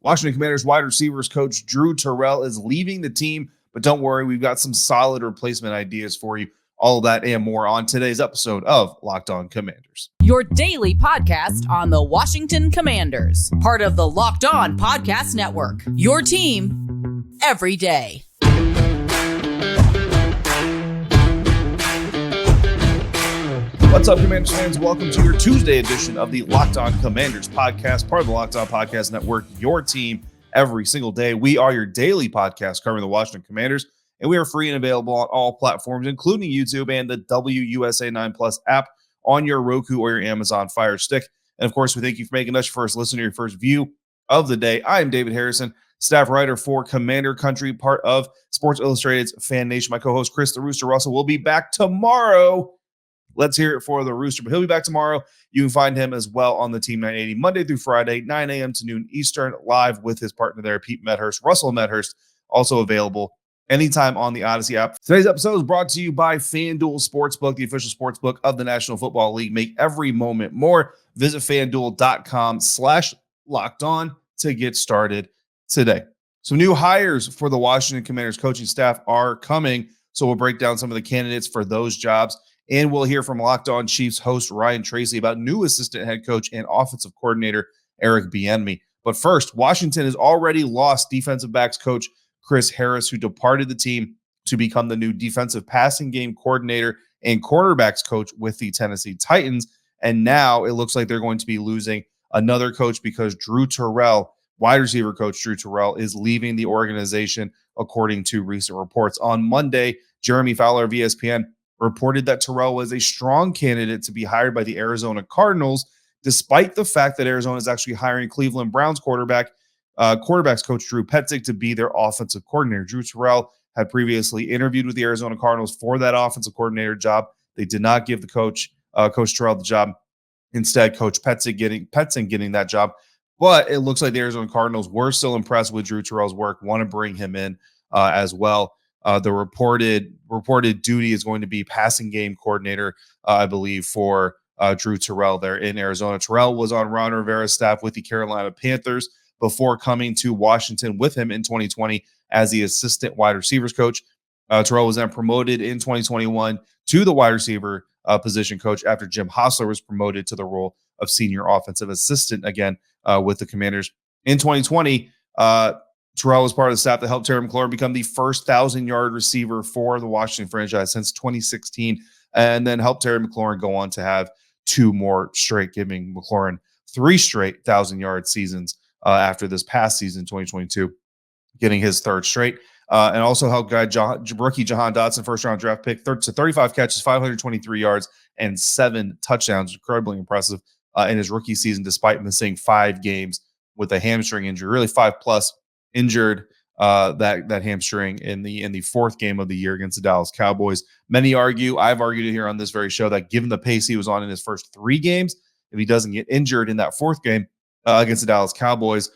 Washington Commanders wide receivers coach Drew Terrell is leaving the team, but don't worry, we've got some solid replacement ideas for you. All of that and more on today's episode of Locked On Commanders. Your daily podcast on the Washington Commanders, part of the Locked On Podcast Network. Your team every day. What's up, Commanders fans? Welcome to your Tuesday edition of the Locked On Commanders podcast, part of the Locked On Podcast Network, your team every single day. We are your daily podcast covering the Washington Commanders, and we are free and available on all platforms, including YouTube and the WUSA 9 Plus app on your Roku or your Amazon Fire Stick. And of course, we thank you for making us your first listener, your first view of the day. I am David Harrison, staff writer for Commander Country, part of Sports Illustrated's FanNation. My co-host, Chris the Rooster Russell, will be back tomorrow. Let's hear it for the Rooster, but he'll be back tomorrow. You can find him as well on the Team 980 Monday through Friday, 9 a.m. to noon Eastern, live with his partner there, Pete Medhurst, Russell Medhurst, also available anytime on the Odyssey app. Today's episode is brought to you by FanDuel Sportsbook, the official sportsbook of the National Football League. Make every moment more. Visit FanDuel.com/lockedon to get started today. Some new hires for the Washington Commanders coaching staff are coming, so we'll break down some of the candidates for those jobs. And we'll hear from Locked On Chiefs host Ryan Tracy about new assistant head coach and offensive coordinator Eric Bieniemy. But first, Washington has already lost defensive backs coach Chris Harris, who departed the team to become the new defensive passing game coordinator and quarterbacks coach with the Tennessee Titans. And now it looks like they're going to be losing another coach because Drew Terrell, wide receiver coach Drew Terrell, is leaving the organization, according to recent reports. On Monday, Jeremy Fowler of ESPN reported that Terrell was a strong candidate to be hired by the Arizona Cardinals, despite the fact that Arizona is actually hiring Cleveland Browns quarterbacks coach Drew Petzing to be their offensive coordinator. Drew Terrell had previously interviewed with the Arizona Cardinals for that offensive coordinator job. They did not give the Coach Terrell the job. Instead, Coach Petzing getting that job. But it looks like the Arizona Cardinals were still impressed with Drew Terrell's work, want to bring him in as well. The reported duty is going to be passing game coordinator, I believe, for Drew Terrell there in Arizona. Terrell was on Ron Rivera's staff with the Carolina Panthers before coming to Washington with him in 2020 as the assistant wide receivers coach. Terrell was then promoted in 2021 to the wide receiver position coach after Jim Hostler was promoted to the role of senior offensive assistant again with the Commanders. In 2020, Terrell was part of the staff that helped Terry McLaurin become the first 1,000-yard receiver for the Washington franchise since 2016, and then helped Terry McLaurin go on to have two more straight, giving McLaurin 3 straight 1,000-yard seasons after this past season, 2022, getting his 3rd straight. And also helped guide rookie Jahan Dotson, first-round draft pick, to 35 catches, 523 yards, and 7 touchdowns. Incredibly impressive in his rookie season, despite missing 5 games with a hamstring injury, really 5+ injured that hamstring in the 4th game of the year against the Dallas Cowboys. Many argue, I've argued it here on this very show, that given the pace he was on in his first 3 games, if he doesn't get injured in that 4th game against the Dallas Cowboys,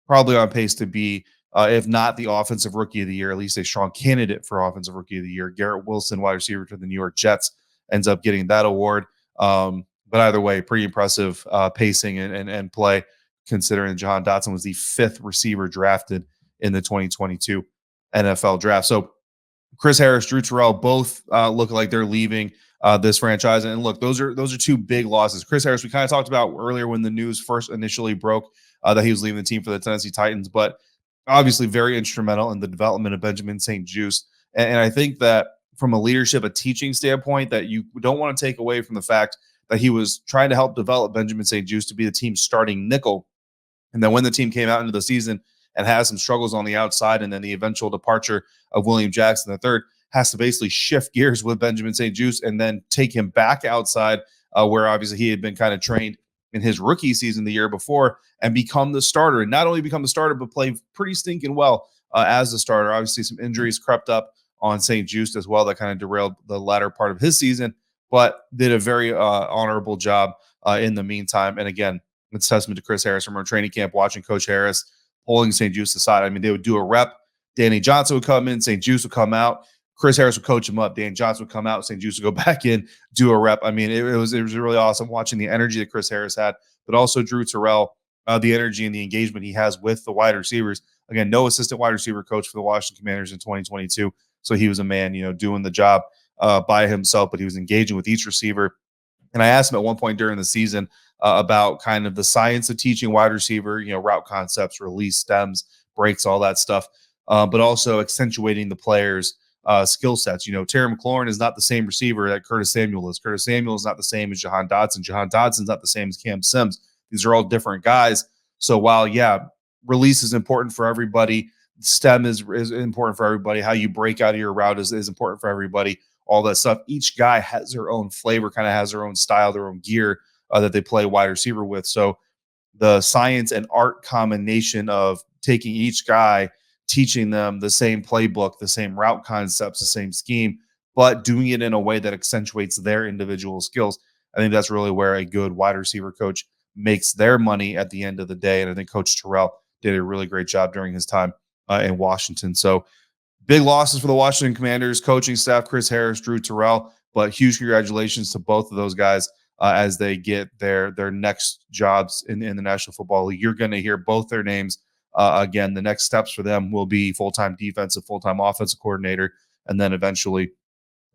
probably on pace to be, if not the offensive rookie of the year, at least a strong candidate for offensive rookie of the year. Garrett Wilson, wide receiver for the New York Jets, ends up getting that award. But either way, pretty impressive pacing and play, considering Jahan Dotson was the 5th receiver drafted in the 2022 NFL draft. So Chris Harris, Drew Terrell, both look like they're leaving this franchise. And look, those are 2 big losses. Chris Harris, we kind of talked about earlier when the news first initially broke that he was leaving the team for the Tennessee Titans, but obviously very instrumental in the development of Benjamin St-Juste. And I think that from a leadership, a teaching standpoint, that you don't want to take away from the fact that he was trying to help develop Benjamin St-Juste to be the team's starting nickel. And then when the team came out into the season and has some struggles on the outside, and then the eventual departure of William Jackson III, has to basically shift gears with Benjamin St-Juste and then take him back outside where obviously he had been kind of trained in his rookie season the year before, and become the starter. And not only become the starter, but play pretty stinking well as the starter. Obviously, some injuries crept up on St-Juste as well that kind of derailed the latter part of his season, but did a very honorable job in the meantime. And again, it's testament to Chris Harris from our training camp, watching Coach Harris pulling St-Juste aside. I mean, they would do a rep. Danny Johnson would come in, St-Juste would come out. Chris Harris would coach him up. Danny Johnson would come out, St-Juste would go back in, do a rep. I mean, it was really awesome watching the energy that Chris Harris had, but also Drew Terrell the energy and the engagement he has with the wide receivers. Again, no assistant wide receiver coach for the Washington Commanders in 2022. So he was a man, doing the job by himself, but he was engaging with each receiver. And I asked him at one point during the season about kind of the science of teaching wide receiver, route concepts, release, stems, breaks, all that stuff, but also accentuating the players' skill sets. Terry McLaurin is not the same receiver that Curtis Samuel is. Curtis Samuel is not the same as Jahan Dotson. Jahan Dotson is not the same as Cam Sims. These are all different guys. So while, release is important for everybody, stem is important for everybody, how you break out of your route is important for everybody, all that stuff. Each guy has their own flavor, kind of has their own style, their own gear that they play wide receiver with. So the science and art combination of taking each guy, teaching them the same playbook, the same route concepts, the same scheme, but doing it in a way that accentuates their individual skills. I think that's really where a good wide receiver coach makes their money at the end of the day. And I think Coach Terrell did a really great job during his time in Washington. So big losses for the Washington Commanders coaching staff, Chris Harris, Drew Terrell, but huge congratulations to both of those guys as they get their next jobs in the National Football League. You're going to hear both their names again. The next steps for them will be full-time defensive, full-time offensive coordinator, and then eventually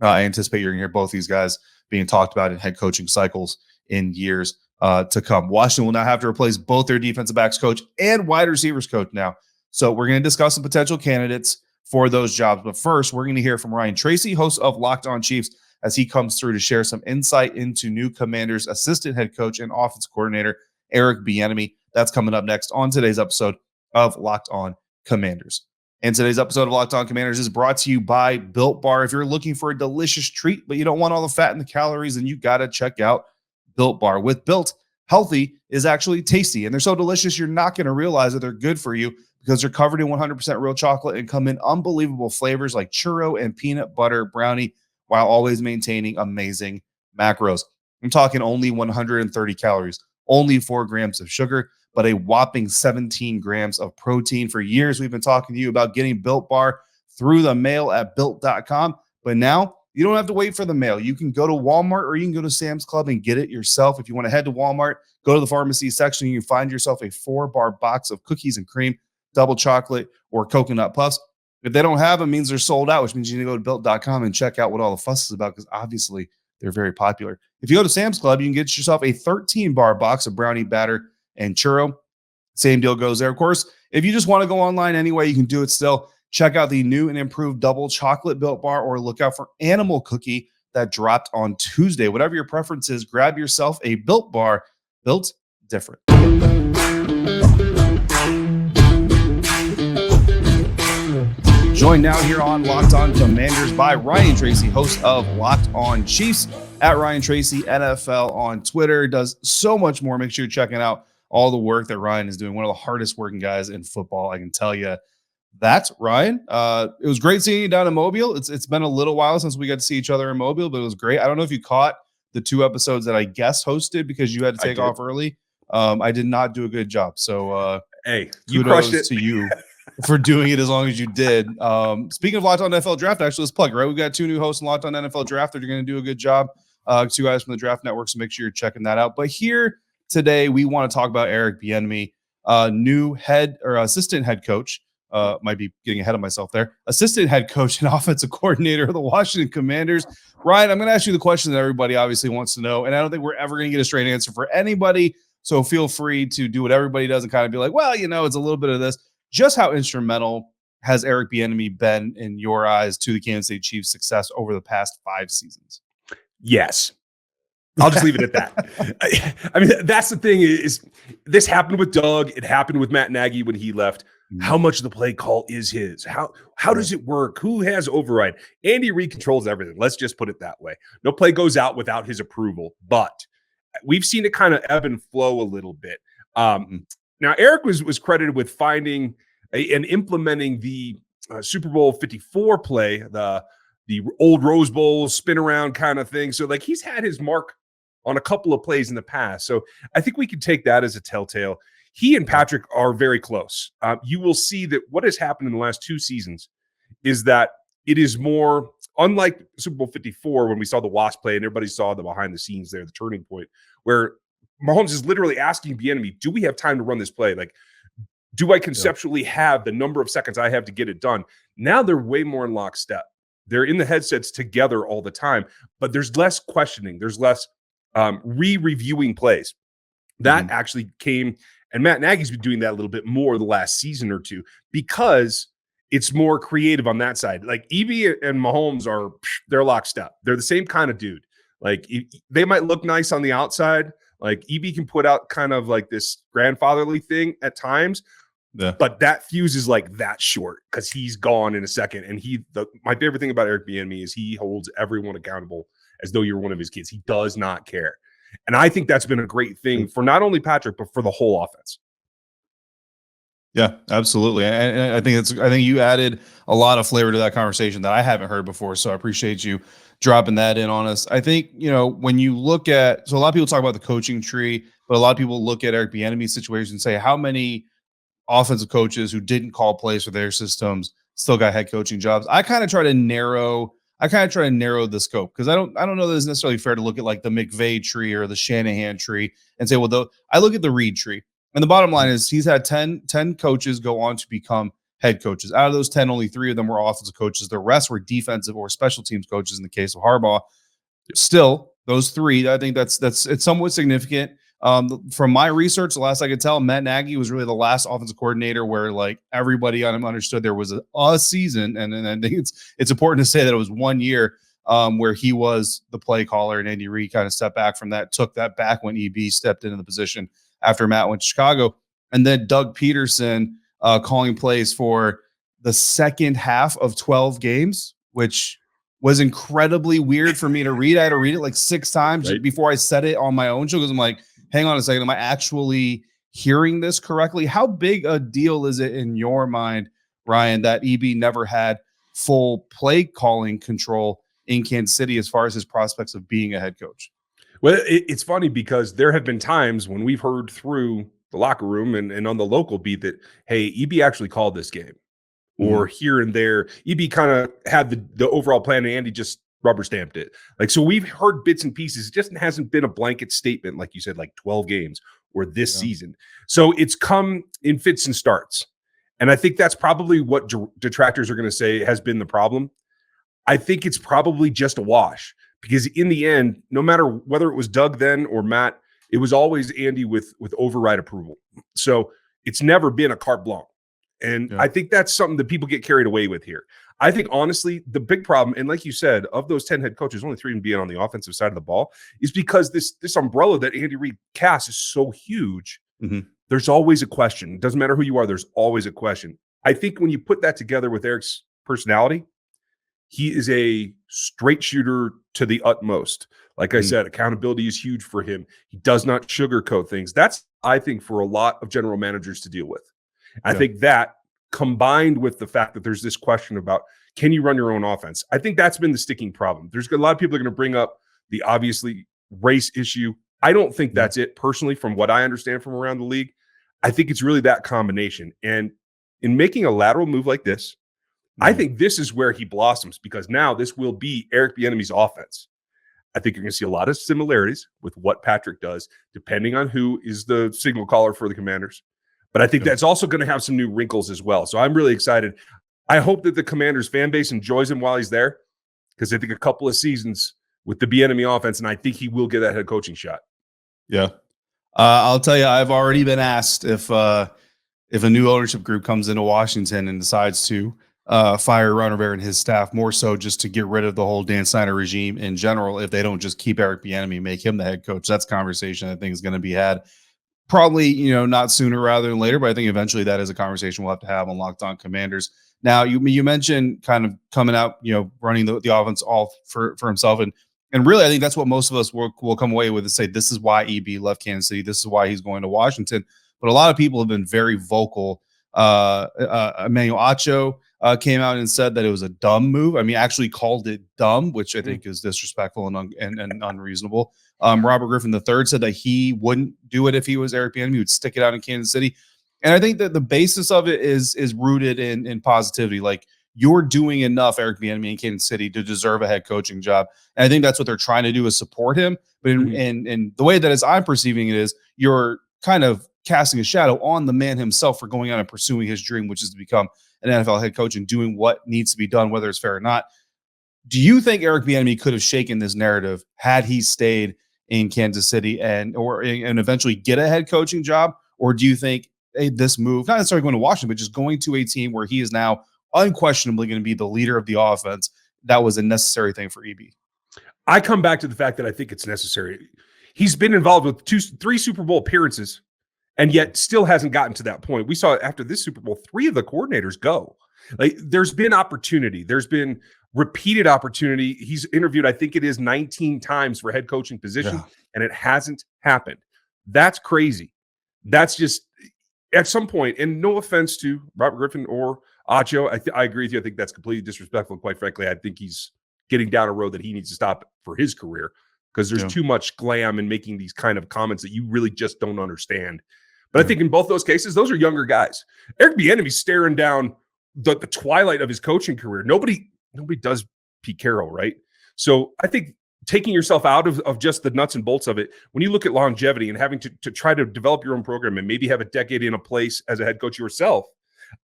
I anticipate you're going to hear both these guys being talked about in head coaching cycles in years to come. Washington will now have to replace both their defensive backs coach and wide receivers coach now. So we're going to discuss some potential candidates for those jobs. But first, we're going to hear from Ryan Tracy, host of Locked On Chiefs, as he comes through to share some insight into new Commanders assistant head coach and offense coordinator Eric Bieniemy. That's coming up next on today's episode of Locked On Commanders. And today's episode of Locked On Commanders is brought to you by Built Bar. If you're looking for a delicious treat, but you don't want all the fat and the calories, then you got to check out Built Bar. With Built, healthy is actually tasty, and they're so delicious you're not going to realize that they're good for you because they're covered in 100% real chocolate and come in unbelievable flavors like churro and peanut butter brownie, while always maintaining amazing macros. I'm talking only 130 calories, only 4 grams of sugar, but a whopping 17 grams of protein. For years, we've been talking to you about getting Built Bar through the mail at Built.com, but now you don't have to wait for the mail. You can go to Walmart or you can go to Sam's Club and get it yourself. If you want to head to Walmart, go to the pharmacy section. You can find yourself a 4-bar box of cookies and cream, double chocolate, or coconut puffs. If they don't have them, it means they're sold out, which means you need to go to Built.com and check out what all the fuss is about, because obviously they're very popular. If you go to Sam's Club, you can get yourself a 13-bar box of brownie batter and churro. Same deal goes there. Of course, if you just want to go online anyway, you can do it still. Check out the new and improved double chocolate Built Bar, or look out for Animal Cookie that dropped on Tuesday. Whatever your preference is, grab yourself a Built Bar, built different. Joined now here on Locked On Commanders by Ryan Tracy, host of Locked On Chiefs, at Ryan Tracy NFL on Twitter. Does so much more. Make sure you're checking out all the work that Ryan is doing. One of the hardest working guys in football, I can tell you that. Ryan, it was great seeing you down in Mobile. It's been a little while since we got to see each other in Mobile, but it was great. I don't know if you caught the 2 episodes that I guest hosted because you had to take off early. I did not do a good job. So hey, you crushed it. To you for doing it as long as you did. Speaking of Locked On NFL Draft, actually, let's plug it, right? We've got 2 new hosts in Locked On NFL Draft that are going to do a good job. 2 guys from the Draft Network, so make sure you're checking that out. But here today, we want to talk about Eric Bieniemy, new head or assistant head coach. Might be getting ahead of myself there. Assistant head coach and offensive coordinator of the Washington Commanders. Ryan, I'm going to ask you the question that everybody obviously wants to know, and I don't think we're ever going to get a straight answer for anybody. So feel free to do what everybody does and kind of be like, well, it's a little bit of this. Just how instrumental has Eric Bieniemy been in your eyes to the Kansas City Chiefs' success over the past 5 seasons? Yes. I'll just leave it at that. I mean, that's the thing is this happened with Doug. It happened with Matt Nagy when he left. How much of the play call is his? How does it work? Who has override? Andy Reid controls everything. Let's just put it that way. No play goes out without his approval, but we've seen it kind of ebb and flow a little bit. Now, Eric was credited with finding and implementing the Super Bowl 54 play, the old Rose Bowl spin around kind of thing. So, he's had his mark on a couple of plays in the past. So I think we can take that as a telltale. He and Patrick are very close. You will see that what has happened in the last 2 seasons is that it is more, unlike Super Bowl 54 when we saw the Wasp play and everybody saw the behind the scenes there, the turning point, where Mahomes is literally asking Bieniemy, do we have time to run this play? Like, do I conceptually have the number of seconds I have to get it done? Now they're way more in lockstep. They're in the headsets together all the time, but there's less questioning. There's less re-reviewing plays. That actually came, and Matt Nagy's been doing that a little bit more the last season or two because it's more creative on that side. Like EB and Mahomes they're lockstep. They're the same kind of dude. Like they might look nice on the outside. Like EB can put out kind of like this grandfatherly thing at times, but that fuse is like that short because he's gone in a second. And my favorite thing about Eric Bieniemy is he holds everyone accountable as though you're one of his kids. He does not care. And I think that's been a great thing for not only Patrick, but for the whole offense. Yeah, absolutely. And I think you added a lot of flavor to that conversation that I haven't heard before. So I appreciate you dropping that in on us. I think, when you look at, so a lot of people talk about the coaching tree, but a lot of people look at Eric Bieniemy's situation and say, how many offensive coaches who didn't call plays for their systems still got head coaching jobs? I kind of try to narrow the scope because I don't know that it's necessarily fair to look at like the McVay tree or the Shanahan tree and say, well, I look at the Reed tree. And the bottom line is he's had 10 coaches go on to become head coaches. Out of those 10, only 3 of them were offensive coaches. The rest were defensive or special teams coaches in the case of Harbaugh. Still, those 3, I think it's somewhat significant. From my research, the last I could tell, Matt Nagy was really the last offensive coordinator where like everybody on him understood there was a season. And I think it's important to say that it was 1 year where he was the play caller and Andy Reid kind of stepped back from that, took that back when EB stepped into the position after Matt went to Chicago. And then Doug Peterson calling plays for the second half of 12 games, which was incredibly weird for me to read. I had to read it like 6 times before I said it on my own show because I'm like, hang on a second, am I actually hearing this correctly? How big a deal is it in your mind, Ryan, that EB never had full play calling control in Kansas City as far as his prospects of being a head coach? Well, it's funny because there have been times when we've heard through the locker room and on the local beat that, hey, EB actually called this game. Or here and there, EB kind of had the overall plan and Andy just rubber stamped it. Like, so we've heard bits and pieces. It just hasn't been a blanket statement, like you said, like 12 games or this season. So it's come in fits and starts. And I think that's probably what detractors are going to say has been the problem. I think it's probably just a wash because in the end, no matter whether it was Doug then or Matt, it was always Andy with override approval. So it's never been a carte blanche. And I think that's something that people get carried away with here. I think, honestly, the big problem, and like you said, of those 10 head coaches, only 3 of them being on the offensive side of the ball, is because this umbrella that Andy Reid casts is so huge. There's always a question. It doesn't matter who you are. There's always a question. I think when you put that together with Eric's personality, he is a straight shooter to the utmost. Like I said, accountability is huge for him. He does not sugarcoat things. That's, I think, for a lot of general managers to deal with. I think that combined with the fact that there's this question about, can you run your own offense? I think that's been the sticking problem. There's a lot of people are going to bring up the obviously race issue. I don't think that's it personally from what I understand from around the league. I think it's really that combination. And in making a lateral move like this, I think this is where he blossoms because now this will be Eric Bieniemy's offense. I think you're going to see a lot of similarities with what Patrick does, depending on who is the signal caller for the Commanders. But I think that's also going to have some new wrinkles as well. So I'm really excited. I hope that the Commanders fan base enjoys him while he's there because I think a couple of seasons with the Bieniemy offense, and I think he will get that head coaching shot. Yeah. I'll tell you, I've already been asked if a new ownership group comes into Washington and decides to fire Ron Rivera and his staff, more so just to get rid of the whole Dan Snyder regime in general, if they don't just keep Eric Bieniemy, make him the head coach. That's a conversation I think is going to be had. Probably, not sooner rather than later, but I think eventually that is a conversation we'll have to have on Locked On Commanders. Now, you mentioned kind of coming out, running the offense all for himself. And really, I think that's what most of us will come away with and say, this is why EB left Kansas City. This is why he's going to Washington. But a lot of people have been very vocal. Emmanuel Acho came out and said that it was a dumb move. I mean, actually called it dumb, which I think is disrespectful and unreasonable. Robert Griffin III said that he wouldn't do it if he was Eric Bieniemy. He would stick it out in Kansas City. And I think that the basis of it is rooted in positivity. Like, you're doing enough, Eric Bieniemy in Kansas City, to deserve a head coaching job. And I think that's what they're trying to do, is support him. But in the way that as I'm perceiving it is, you're kind of casting a shadow on the man himself for going out and pursuing his dream, which is to become an NFL head coach and doing what needs to be done, whether it's fair or not. Do you think Eric Bieniemy could have shaken this narrative had he stayed in Kansas City and eventually get a head coaching job? Or do you think this move, not necessarily going to Washington, but just going to a team where he is now unquestionably going to be the leader of the offense, that was a necessary thing for EB? I come back to the fact that I think it's necessary. He's been involved with 3 Super Bowl appearances and yet still hasn't gotten to that point. We saw after this Super Bowl, 3 of the coordinators go. Like, there's been opportunity. There's been repeated opportunity. He's interviewed, I think it is 19 times for head coaching position, and it hasn't happened. That's crazy. That's just at some point, and no offense to Robert Griffin or Acho, I agree with you. I think that's completely disrespectful. Quite frankly, I think he's getting down a road that he needs to stop for his career, because there's too much glam in making these kind of comments that you really just don't understand. But I think in both those cases, those are younger guys. Eric Bieniemy's staring down the twilight of his coaching career. Nobody does Pete Carroll, right? So I think taking yourself out of just the nuts and bolts of it, when you look at longevity and having to try to develop your own program and maybe have a decade in a place as a head coach yourself,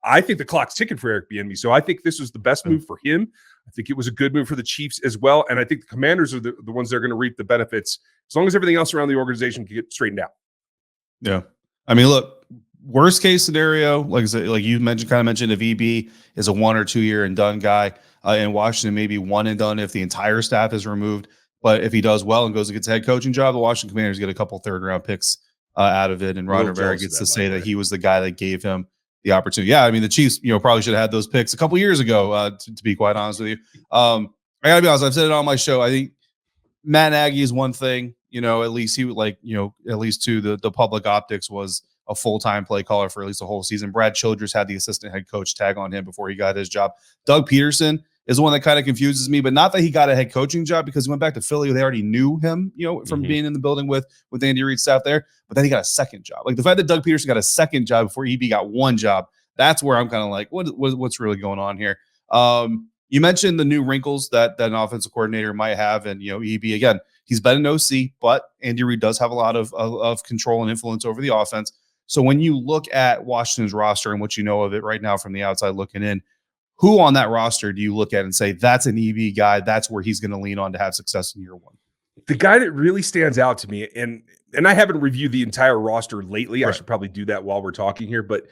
I think the clock's ticking for Eric Bieniemy. So I think this was the best move for him. I think it was a good move for the Chiefs as well. And I think the Commanders are the ones that are going to reap the benefits as long as everything else around the organization can get straightened out. Yeah. I mean, look, worst case scenario, like I said, like you mentioned, if EB is a 1 or 2 year and done guy in Washington, maybe one and done if the entire staff is removed. But if he does well and goes and gets a head coaching job, the Washington Commanders get a couple 3rd-round picks out of it. And Ron Rivera gets to say that he was the guy that gave him the opportunity. Yeah, I mean, the Chiefs, probably should have had those picks a couple years ago, to be quite honest with you. I got to be honest, I've said it on my show. I think Matt Nagy is one thing, at least he would at least to the public optics was a full-time play caller for at least a whole season. Brad Childress had the assistant head coach tag on him before he got his job. Doug Peterson is the one that kind of confuses me, but not that he got a head coaching job, because he went back to Philly. They already knew him, from being in the building with Andy Reid's staff there, but then he got a second job. Like, the fact that Doug Peterson got a second job before EB got one job, that's where I'm kind of like, what's really going on here? You mentioned the new wrinkles that an offensive coordinator might have, and EB, again, he's been an OC, but Andy Reid does have a lot of control and influence over the offense. So when you look at Washington's roster and what you know of it right now from the outside looking in, who on that roster do you look at and say that's an EB guy, that's where he's going to lean on to have success in year one? The guy that really stands out to me, and I haven't reviewed the entire roster lately. Right. I should probably do that while we're talking here, but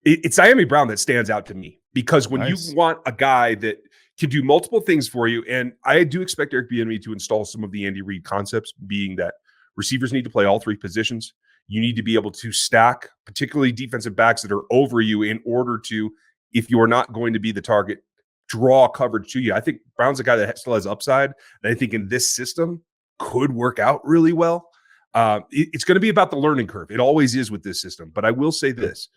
it's Iame Brown that stands out to me, because when you want a guy that can do multiple things for you, and I do expect Eric Bieniemy to install some of the Andy Reid concepts, being that receivers need to play all 3 positions. You need to be able to stack, particularly defensive backs that are over you, in order to, if you are not going to be the target, draw coverage to you. I think Brown's a guy that still has upside, and I think in this system could work out really well. It's going to be about the learning curve. It always is with this system. But I will say this.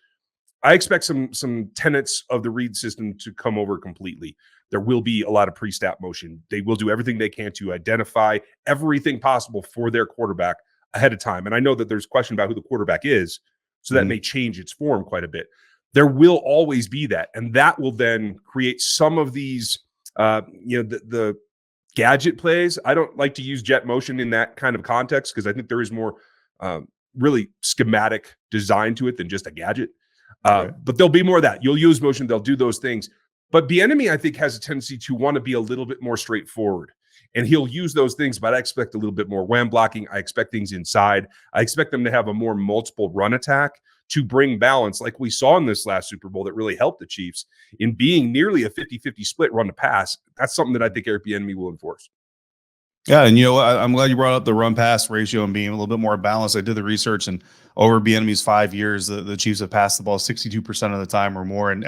I expect some tenets of the Reid system to come over completely. There will be a lot of pre-snap motion. They will do everything they can to identify everything possible for their quarterback ahead of time. And I know that there's question about who the quarterback is, so that may change its form quite a bit. There will always be that. And that will then create some of these, the gadget plays. I don't like to use jet motion in that kind of context, because I think there is more really schematic design to it than just a gadget. But there'll be more of that. You'll use motion. They'll do those things. But Bieniemy, I think, has a tendency to want to be a little bit more straightforward. And he'll use those things, but I expect a little bit more wham blocking. I expect things inside. I expect them to have a more multiple run attack to bring balance, like we saw in this last Super Bowl that really helped the Chiefs in being nearly a 50-50 split run to pass. That's something that I think Eric Bieniemy will enforce. Yeah, and I'm glad you brought up the run-pass ratio and being a little bit more balanced. I did the research, and over Bieniemy's 5 years, the Chiefs have passed the ball 62% of the time or more in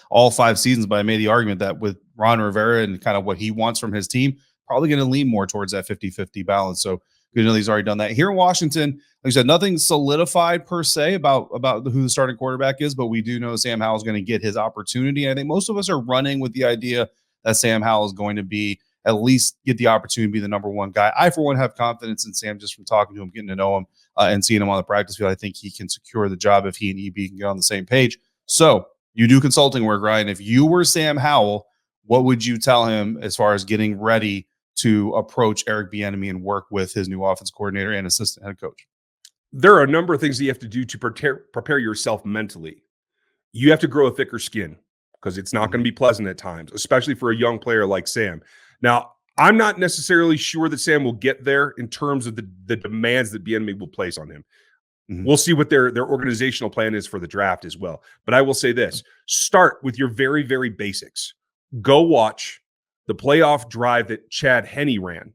all 5 seasons. But I made the argument that with Ron Rivera and kind of what he wants from his team, probably going to lean more towards that 50-50 balance. So good to know he's already done that. Here in Washington, like I said, nothing solidified per se about who the starting quarterback is, but we do know Sam Howell's going to get his opportunity. I think most of us are running with the idea that Sam Howell is going to be at least get the opportunity to be the number one guy. I, for one, have confidence in Sam just from talking to him, getting to know him, and seeing him on the practice field. I think he can secure the job if he and EB can get on the same page. So you do consulting work, Ryan. If you were Sam Howell, what would you tell him as far as getting ready to approach Eric Bieniemy and work with his new offense coordinator and assistant head coach? There are a number of things that you have to do to prepare yourself mentally. You have to grow a thicker skin because it's not going to be pleasant at times, especially for a young player like Sam. Now, I'm not necessarily sure that Sam will get there in terms of the demands that Bieniemy will place on him. We'll see what their organizational plan is for the draft as well. But I will say this, start with your very, very basics. Go watch the playoff drive that Chad Henne ran,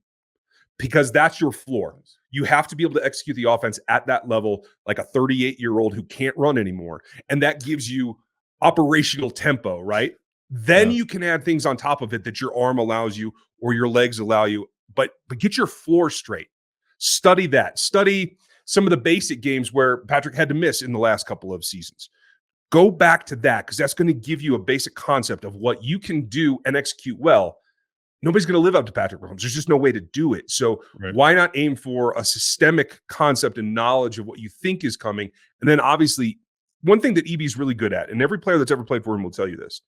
because that's your floor. You have to be able to execute the offense at that level like a 38-year-old who can't run anymore. And that gives you operational tempo, right? Then you can add things on top of it that your arm allows you or your legs allow you. But get your floor straight. Study that. Study some of the basic games where Patrick had to miss in the last couple of seasons. Go back to that because that's going to give you a basic concept of what you can do and execute well. Nobody's going to live up to Patrick Mahomes. There's just no way to do it. So why not aim for a systemic concept and knowledge of what you think is coming? And then obviously, one thing that EB is really good at, and every player that's ever played for him will tell you this,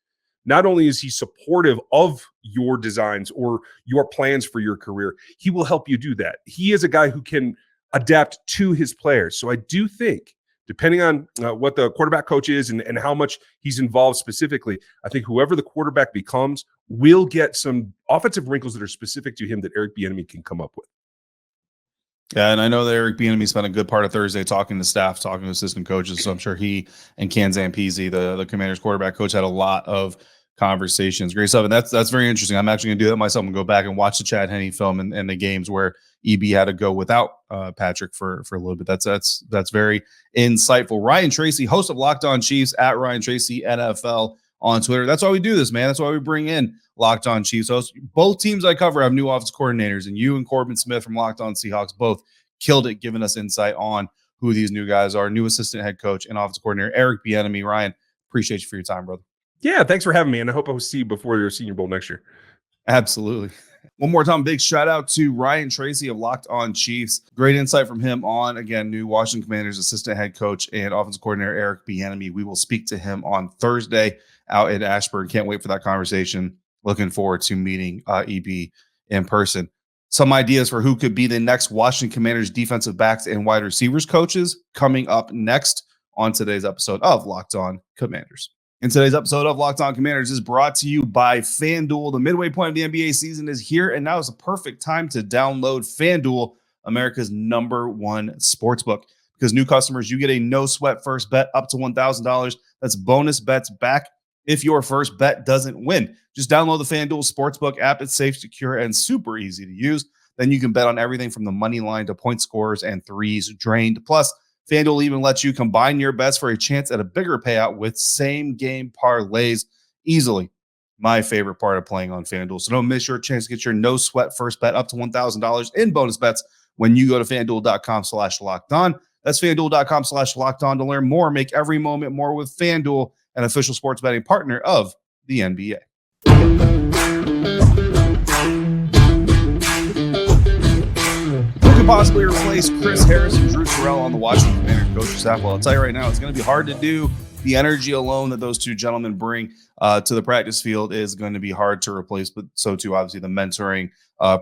not only is he supportive of your designs or your plans for your career, he will help you do that. He is a guy who can adapt to his players. So I do think, depending on what the quarterback coach is and how much he's involved specifically, I think whoever the quarterback becomes will get some offensive wrinkles that are specific to him that Eric Bieniemy can come up with. Yeah, and I know that Eric Bieniemy spent a good part of Thursday talking to staff, talking to assistant coaches. So I'm sure he and Ken Zampese, the Commanders quarterback coach, had a lot of conversations. Great stuff. And that's very interesting. I'm actually going to do that myself and go back and watch the Chad Henne film and the games where EB had to go without Patrick for a little bit. That's very insightful. Ryan Tracy, host of Locked On Chiefs, at Ryan Tracy NFL on Twitter. That's why we do this, man. That's why we bring in Locked On Chiefs hosts. Both teams I cover have new offense coordinators, and you and Corbin Smith from Locked On Seahawks both killed it, giving us insight on who these new guys are. New assistant head coach and offense coordinator Eric Bieniemy. Ryan, appreciate you for your time, brother. Yeah, thanks for having me, and I hope I will see you before your Senior Bowl next year. Absolutely. One more time, big shout out to Ryan Tracy of Locked On Chiefs. Great insight from him on, again, new Washington Commanders assistant head coach and offensive coordinator Eric Bieniemy. We will speak to him on Thursday out in Ashburn. Can't wait for that conversation. Looking forward to meeting EB in person. Some ideas for who could be the next Washington Commanders defensive backs and wide receivers coaches coming up next on today's episode of Locked On Commanders. In today's episode of Locked On Commanders is brought to you by FanDuel. The midway point of the NBA season is here, and now is a perfect time to download FanDuel, America's #1 sportsbook. Because new customers, you get a no-sweat first bet up to $1,000. That's bonus bets back if your first bet doesn't win. Just download the FanDuel Sportsbook app. It's safe, secure, and super easy to use. Then you can bet on everything from the money line to point scorers and threes drained. Plus, FanDuel even lets you combine your bets for a chance at a bigger payout with same-game parlays easily. My favorite part of playing on FanDuel. So don't miss your chance to get your no-sweat first bet up to $1,000 in bonus bets when you go to FanDuel.com/lockedon. That's FanDuel.com/lockedon to learn more. Make every moment more with FanDuel, an official sports betting partner of the NBA. Who could possibly replace Chris Harris and Drew Terrell on the Washington Commanders coaching staff? Well, I'll tell you right now, it's going to be hard to do. The energy alone that those two gentlemen bring to the practice field is going to be hard to replace, but so too, obviously, the mentoring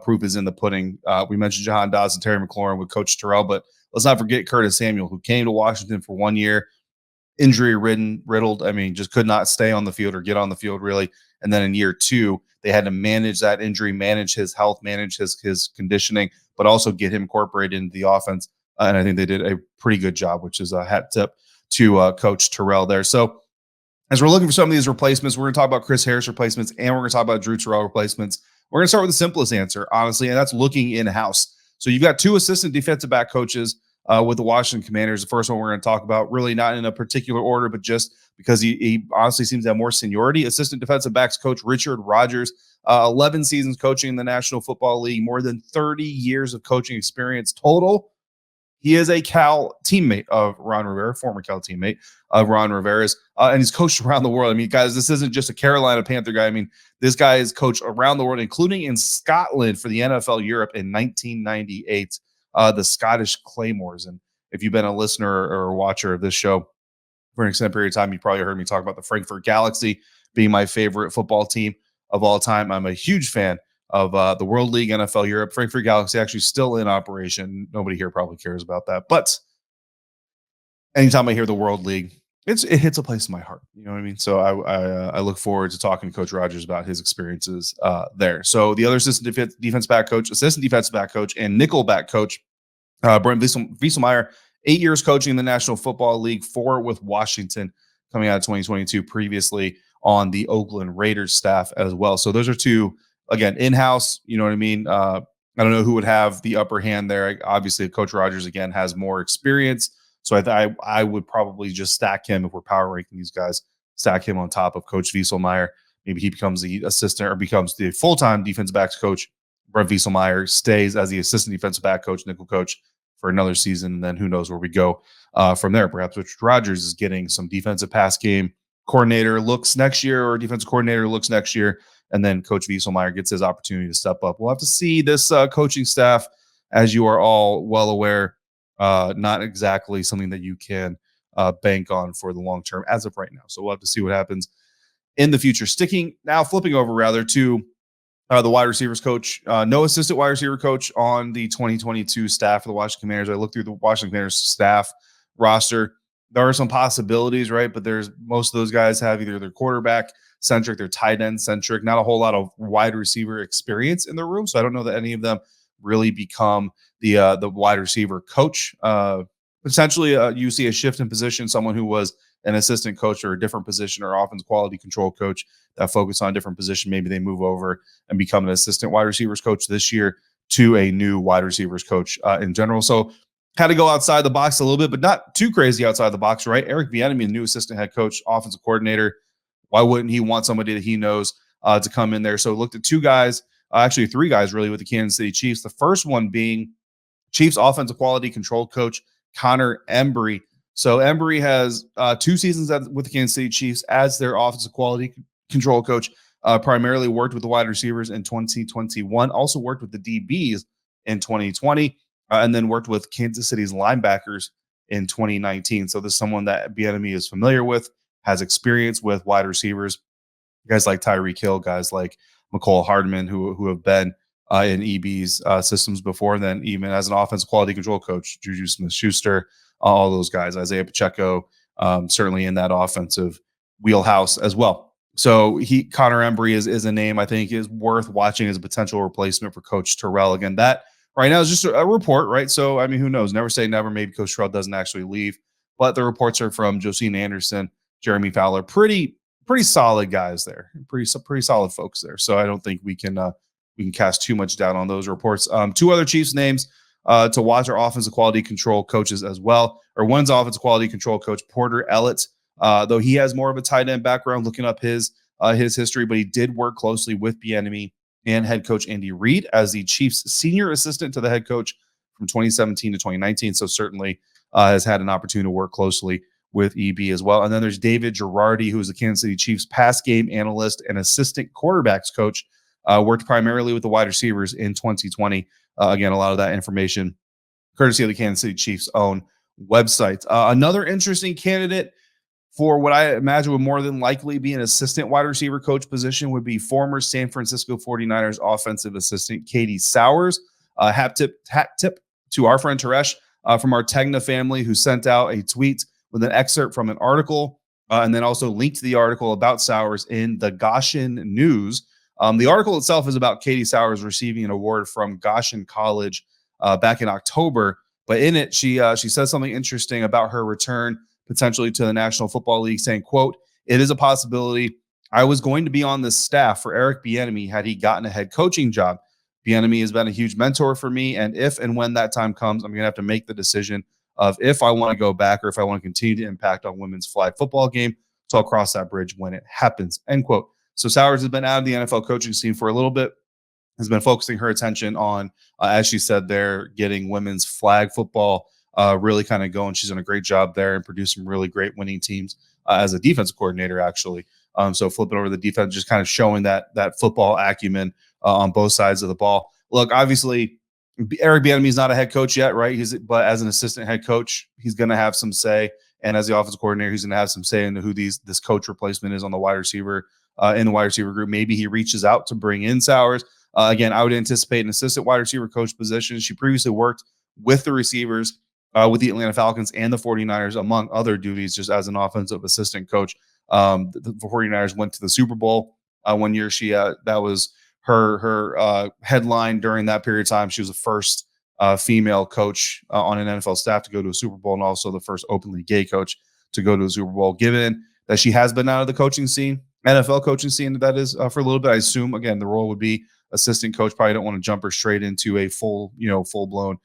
proof is in the pudding. We mentioned Jahan Dodson, Terry McLaurin with Coach Terrell, but let's not forget Curtis Samuel, who came to Washington for 1 year, injury-ridden, riddled. I mean, just could not stay on the field or get on the field, really. And then in year 2, they had to manage that injury, manage his health, manage his conditioning, but also get him incorporated into the offense. And I think they did a pretty good job, which is a hat tip to Coach Terrell there. So as we're looking for some of these replacements, we're going to talk about Chris Harris replacements, and we're going to talk about Drew Terrell replacements. We're going to start with the simplest answer, honestly, and that's looking in-house. So you've got 2 assistant defensive back coaches with the Washington Commanders. The first one we're going to talk about, really not in a particular order, but just because he honestly seems to have more seniority. Assistant defensive backs coach Richard Rodgers, 11 seasons coaching in the National Football League, more than 30 years of coaching experience total. He is a Cal teammate of Ron Rivera, former Cal teammate of Ron Rivera's, and he's coached around the world. I mean, guys, this isn't just a Carolina Panther guy. I mean, this guy is coached around the world, including in Scotland for the NFL Europe in 1998, the Scottish Claymores. And if you've been a listener or a watcher of this show for an extended period of time, you probably heard me talk about the Frankfurt Galaxy being my favorite football team. of all time. I'm a huge fan of the World League, NFL Europe. Frankfurt Galaxy actually still in operation. Nobody here probably cares about that. But anytime I hear the World League, it hits a place in my heart. You know what I mean? So I look forward to talking to Coach Rogers about his experiences there. So the other assistant defense back coach, and nickel back coach, Brent Wieselmeyer, 8 years coaching in the National Football League, 4 with Washington coming out of 2022, previously on the Oakland Raiders staff as well. So those are two, again, in-house, you know what I mean? I don't know who would have the upper hand there. Obviously, Coach Rogers, again, has more experience. So I would probably just stack him if we're power ranking these guys, stack him on top of Coach Wieselmeyer. Maybe he becomes the assistant or becomes the full-time defensive backs coach. Brent Wieselmeyer stays as the assistant defensive back coach, nickel coach for another season. And then who knows where we go from there. Perhaps Coach Rogers is getting some defensive pass game coordinator looks next year, or defensive coordinator looks next year. And then Coach Wieselmeyer gets his opportunity to step up. We'll have to see. This coaching staff, as you are all well aware, not exactly something that you can bank on for the long term as of right now. So we'll have to see what happens in the future. Flipping over rather to the wide receivers coach. No assistant wide receiver coach on the 2022 staff for the Washington Commanders. I looked through the Washington Commanders staff roster. There are some possibilities, right? But most of those guys have either their quarterback centric, their tight end centric, not a whole lot of wide receiver experience in the room. So I don't know that any of them really become the wide receiver coach. Potentially, you see a shift in position, someone who was an assistant coach or a different position, or offense quality control coach that focus on a different position. Maybe they move over and become an assistant wide receivers coach this year to a new wide receivers coach in general. So had to go outside the box a little bit, but not too crazy outside the box, right? Eric Bieniemy, the new assistant head coach, offensive coordinator. Why wouldn't he want somebody that he knows to come in there? So looked at 2 guys, actually 3 guys really, with the Kansas City Chiefs. The first one being Chiefs offensive quality control coach Connor Embry. So Embry has 2 seasons with the Kansas City Chiefs as their offensive quality control coach. Primarily worked with the wide receivers in 2021. Also worked with the DBs in 2020, and then worked with Kansas City's linebackers in 2019. So this is someone that Bieniemy is familiar with, has experience with wide receivers, guys like Tyreek Hill, guys like McCole Hardman, who have been in EB's systems before, then even as an offensive quality control coach, Juju Smith-Schuster, all those guys, Isaiah Pacheco, certainly in that offensive wheelhouse as well. So Connor Embry is a name I think is worth watching as a potential replacement for Coach Terrell. Again, that right now is just a report, right? So, I mean, who knows? Never say never. Maybe Coach Terrell doesn't actually leave. But the reports are from Josina Anderson, Jeremy Fowler. Pretty solid guys there. Pretty solid folks there. So I don't think we can cast too much doubt on those reports. 2 other Chiefs names to watch are offensive quality control coaches as well. Or one's offensive quality control coach, Porter Ellett, though he has more of a tight end background, looking up his history, but he did work closely with Bieniemy and head coach Andy Reid as the Chiefs' senior assistant to the head coach from 2017 to 2019. So certainly has had an opportunity to work closely with EB as well. And then there's David Girardi, who is the Kansas City Chiefs pass game analyst and assistant quarterbacks coach. Worked primarily with the wide receivers in 2020. Again, a lot of that information courtesy of the Kansas City Chiefs' own website. Another interesting candidate for what I imagine would more than likely be an assistant wide receiver coach position would be former San Francisco 49ers offensive assistant Katie Sowers. Hat tip to our friend Teresh from our Tegna family, who sent out a tweet with an excerpt from an article and then also linked the article about Sowers in the Goshen News. The article itself is about Katie Sowers receiving an award from Goshen College back in October. But in it, she says something interesting about her return potentially to the National Football League, saying, quote, "It is a possibility. I was going to be on this staff for Eric Bieniemy had he gotten a head coaching job. Bieniemy has been a huge mentor for me, and if and when that time comes, I'm going to have to make the decision of if I want to go back or if I want to continue to impact on women's flag football game. So I'll cross that bridge when it happens," end quote. So Sowers has been out of the NFL coaching scene for a little bit, has been focusing her attention on, as she said there, getting women's flag football really kind of going. She's done a great job there and produced some really great winning teams as a defensive coordinator, actually. So flipping over the defense, just kind of showing that football acumen on both sides of the ball. Look, obviously, Eric Bieniemy is not a head coach yet, right? But as an assistant head coach, he's going to have some say And as the offensive coordinator, he's going to have some say into who this coach replacement is on the wide receiver in the wide receiver group. Maybe he reaches out to bring in Sowers. Again, I would anticipate an assistant wide receiver coach position. She previously worked with the receivers with the Atlanta Falcons and the 49ers, among other duties, just as an offensive assistant coach. The 49ers went to the Super Bowl one year. That was her headline during that period of time. She was the first female coach on an NFL staff to go to a Super Bowl, and also the first openly gay coach to go to a Super Bowl. Given that she has been out of the coaching scene, NFL coaching scene, that is for a little bit, I assume, again, the role would be assistant coach. Probably don't want to jump her straight into a full-blown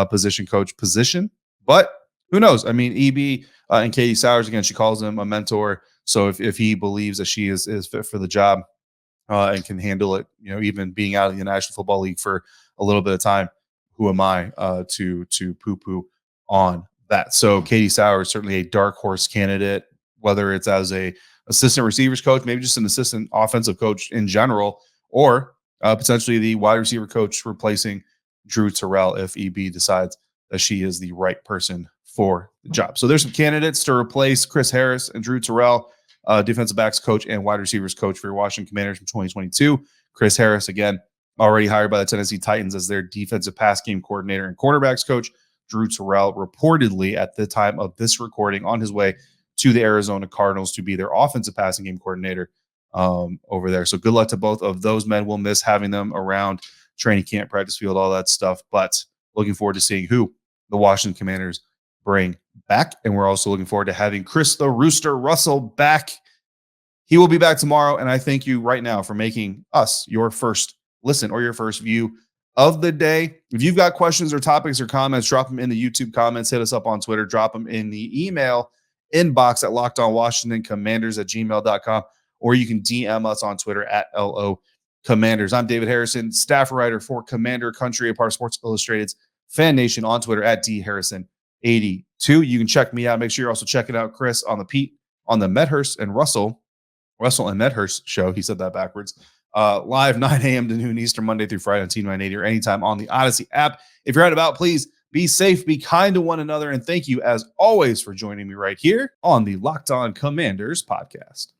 position coach position. But who knows? I mean, EB and Katie Sowers, again, she calls him a mentor. So if he believes that she is fit for the job and can handle it, even being out of the National Football League for a little bit of time, who am I to poo-poo on that? So Katie Sowers, certainly a dark horse candidate, whether it's as a assistant receivers coach, maybe just an assistant offensive coach in general, or potentially the wide receiver coach replacing Drew Terrell if EB decides that she is the right person for the job. So there's some candidates to replace Chris Harris and Drew Terrell, defensive backs coach and wide receivers coach for your Washington Commanders from 2022. Chris Harris, again, already hired by the Tennessee Titans as their defensive pass game coordinator and quarterbacks coach. Drew Terrell reportedly at the time of this recording on his way to the Arizona Cardinals to be their offensive passing game coordinator over there. So good luck to both of those men. We'll miss having them around training camp, practice field, all that stuff, but looking forward to seeing who the Washington Commanders bring back. And we're also looking forward to having Chris the Rooster Russell back. He will be back tomorrow, and I thank you right now for making us your first listen or your first view of the day. If you've got questions or topics or comments, drop them in the YouTube comments, hit us up on Twitter, drop them in the email inbox at lockedonwashingtoncommanders@gmail.com, or you can DM us on Twitter at LO Commanders. I'm David Harrison, staff writer for Commander Country, a part of Sports Illustrated's FanNation, on Twitter at DHarrison82. You can check me out. Make sure you're also checking out Chris on the Pete on the Medhurst and Russell and Medhurst show. He said that backwards. Live 9 a.m. to noon Eastern, Monday through Friday on T980 or anytime on the Odyssey app. If you're out and about, please be safe, be kind to one another, and thank you as always for joining me right here on the Locked On Commanders podcast.